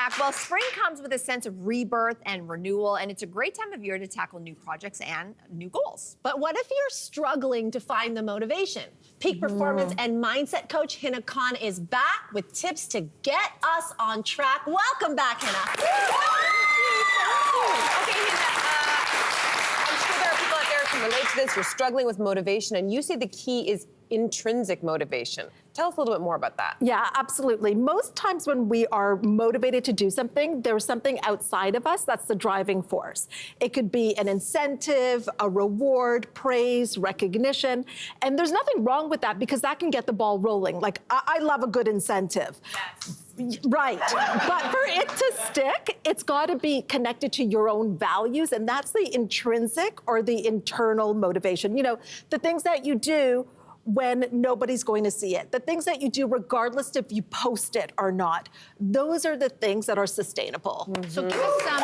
back. Well, spring comes with a sense of rebirth and renewal, and it's a great time of year to tackle new projects and new goals. But what if you're struggling to find the motivation? Peak performance and mindset coach Hina Khan is back with tips to get us on track. Welcome back, Hina. Okay, Hina, I'm sure there are people out there who can relate to this. You're struggling with motivation, and you say the key is intrinsic motivation. Tell us a little bit more about that. Yeah, absolutely. Most times when we are motivated to do something, there's something outside of us that's the driving force. It could be an incentive, a reward, praise, recognition. And there's nothing wrong with that because that can get the ball rolling. Like, I love a good incentive. Yes. Right. But for it to stick, it's got to be connected to your own values. And that's the intrinsic or the internal motivation. You know, the things that you do when nobody's going to see it. The things that you do, regardless if you post it or not, those are the things that are sustainable. So give us some,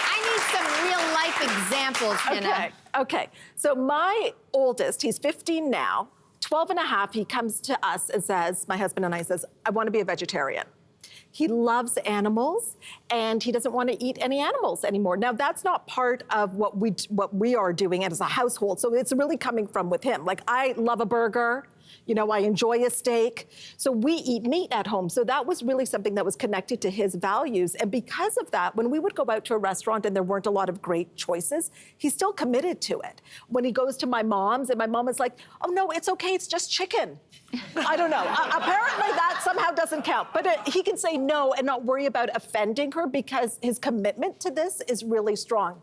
I need some real life examples, Hina. Okay. So my oldest, he's 15 now, 12 and a half, he comes to us and says, my husband and I says, I want to be a vegetarian. He loves animals, and he doesn't want to eat any animals anymore. Now, that's not part of what we are doing as a household, so it's really coming from with him. Like, I love a burger, you know, I enjoy a steak, so we eat meat at home. So that was really something that was connected to his values, and because of that, when we would go out to a restaurant and there weren't a lot of great choices, he's still committed to it. When he goes to my mom's, and my mom is like, oh no, it's okay, it's just chicken. I don't know. Apparently that somehow doesn't count. But he can say no and not worry about offending her because his commitment to this is really strong.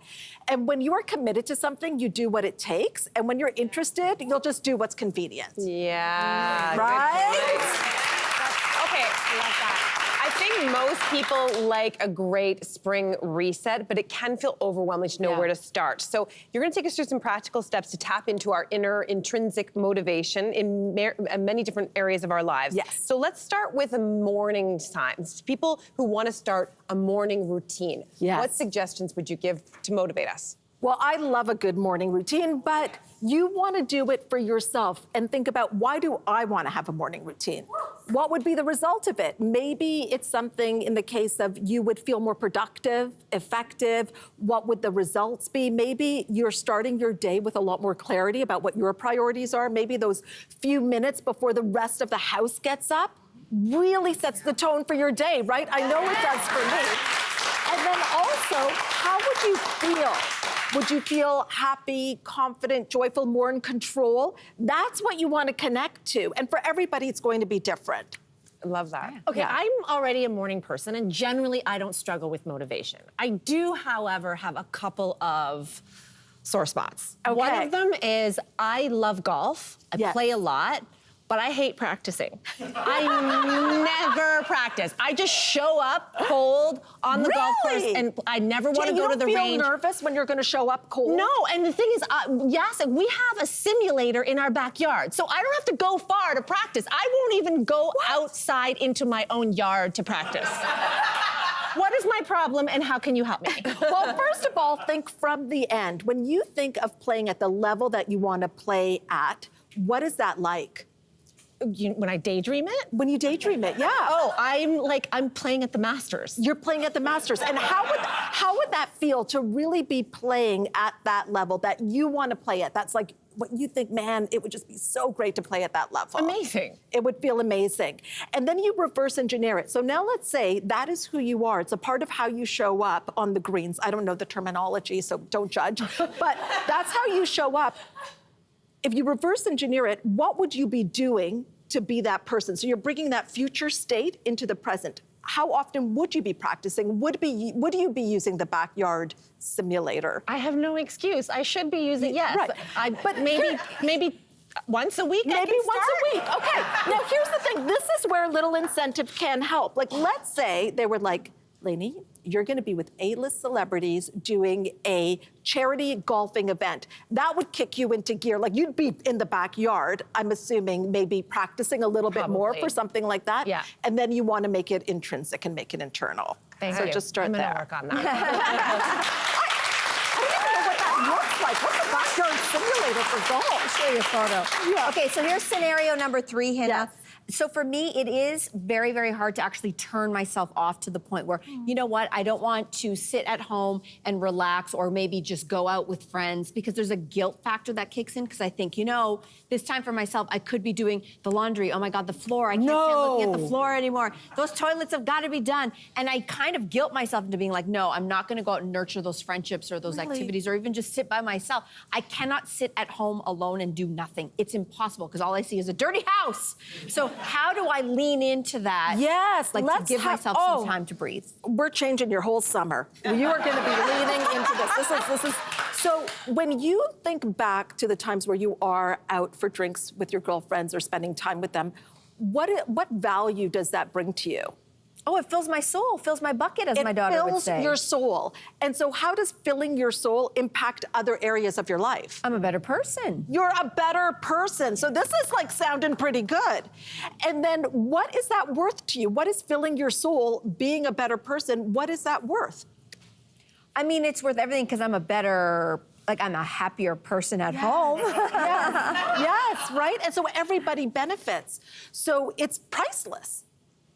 And when you are committed to something, you do what it takes. And when you're interested, you'll just do what's convenient. Yeah. Right? Okay. I love that. I think most people like a great spring reset, but it can feel overwhelming to know where to start. So you're going to take us through some practical steps to tap into our inner intrinsic motivation in many different areas of our lives. Yes. So let's start with a morning time. People who want to start a morning routine. Yes. What suggestions would you give to motivate us? Well, I love a good morning routine, but you want to do it for yourself and think about, why do I want to have a morning routine? What would be the result of it? Maybe it's something in the case of you would feel more productive, effective. What would the results be? Maybe you're starting your day with a lot more clarity about what your priorities are. Maybe those few minutes before the rest of the house gets up really sets the tone for your day, right? I know it does for me. And then also, how would you feel? Would you feel happy, confident, joyful, more in control? That's what you want to connect to. And for everybody, it's going to be different. I love that. Okay, I'm already a morning person, and generally I don't struggle with motivation. I do, however, have a couple of sore spots. Okay. One of them is I love golf. I play a lot. But I hate practicing. I never practice. I just show up cold on the golf course, and I never want to go to the range. You don't feel nervous when you're going to show up cold? No, and the thing is, yes, we have a simulator in our backyard, so I don't have to go far to practice. I won't even go outside into my own yard to practice. What is my problem, and how can you help me? Well, first of all, think from the end. When you think of playing at the level that you want to play at, what is that like? When I daydream it? When you daydream it, yeah. Oh, I'm playing at the Masters. You're playing at the Masters. And how would that feel to really be playing at that level that you want to play at? That's like what you think, man, it would just be so great to play at that level. Amazing. It would feel amazing. And then you reverse engineer it. So now let's say that is who you are. It's a part of how you show up on the greens. I don't know the terminology, so don't judge. But that's how you show up. If you reverse engineer it, what would you be doing to be that person? So you're bringing that future state into the present. How often would you be practicing? Would you be using the backyard simulator? I have no excuse. I should be using, yes. Right. But maybe once a week. Maybe once a week. Okay. Now here's the thing. This is where little incentive can help. Like, let's say they were like, Lainey, you're going to be with A-list celebrities doing a charity golfing event. That would kick you into gear. Like, you'd be in the backyard, I'm assuming, maybe practicing a little bit more for something like that. Yeah. And then you want to make it intrinsic and make it internal. Thank so you. just start I'm there. gonna work on that. I don't even know what that looks like. What's a backyard simulator for golf? I'll show you a photo. Yeah. Okay, so here's scenario number 3, Hina. Yes. So for me, it is very, very hard to actually turn myself off to the point where, you know what, I don't want to sit at home and relax or maybe just go out with friends, because there's a guilt factor that kicks in, because I think, you know, this time for myself, I could be doing the laundry. Oh my God, the floor. I can't stand looking at the floor anymore. Those toilets have got to be done. And I kind of guilt myself into being like, no, I'm not going to go out and nurture those friendships or those activities or even just sit by myself. I cannot sit at home alone and do nothing. It's impossible, because all I see is a dirty house. So how do I lean into that? Yes, like to give myself some time to breathe. We're changing your whole summer. You are going to be leaning into this. This is. So when you think back to the times where you are out for drinks with your girlfriends or spending time with them, what value does that bring to you? Oh, it fills my soul, fills my bucket, as my daughter would say. It fills your soul. And so how does filling your soul impact other areas of your life? I'm a better person. You're a better person. So this is like sounding pretty good. And then what is that worth to you? What is filling your soul, being a better person? What is that worth? I mean, it's worth everything, because I'm a happier person at home. Yes, right? And so everybody benefits. So it's priceless.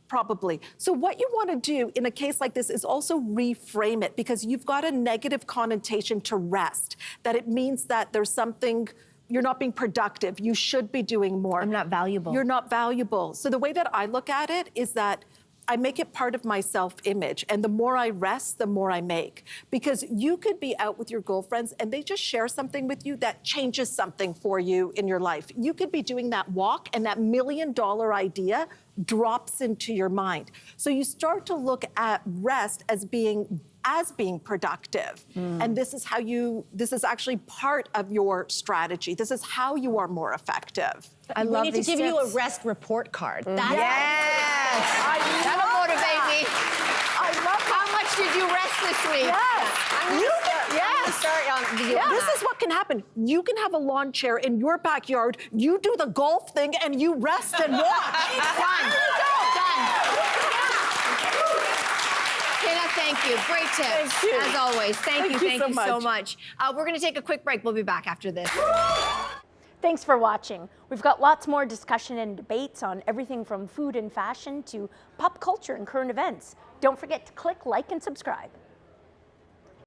Probably. So what you want to do in a case like this is also reframe it, because you've got a negative connotation to rest, that it means that there's something, you're not being productive. You should be doing more. I'm not valuable. You're not valuable. So the way that I look at it is that I make it part of my self-image. And the more I rest, the more I make. Because you could be out with your girlfriends and they just share something with you that changes something for you in your life. You could be doing that walk and that $1 million idea drops into your mind. So you start to look at rest as being productive. And this is actually part of your strategy. This is how you are more effective. I love We need to give you a rest report card. Yes! That'll motivate me. I love How much did you rest this week? This is what can happen. You can have a lawn chair in your backyard, you do the golf thing, and you rest and watch. Done. Hina, thank you. Great tips. Thank you. As always. Thank you so much. We're going to take a quick break. We'll be back after this. Thanks for watching. We've got lots more discussion and debates on everything from food and fashion to pop culture and current events. Don't forget to click like and subscribe.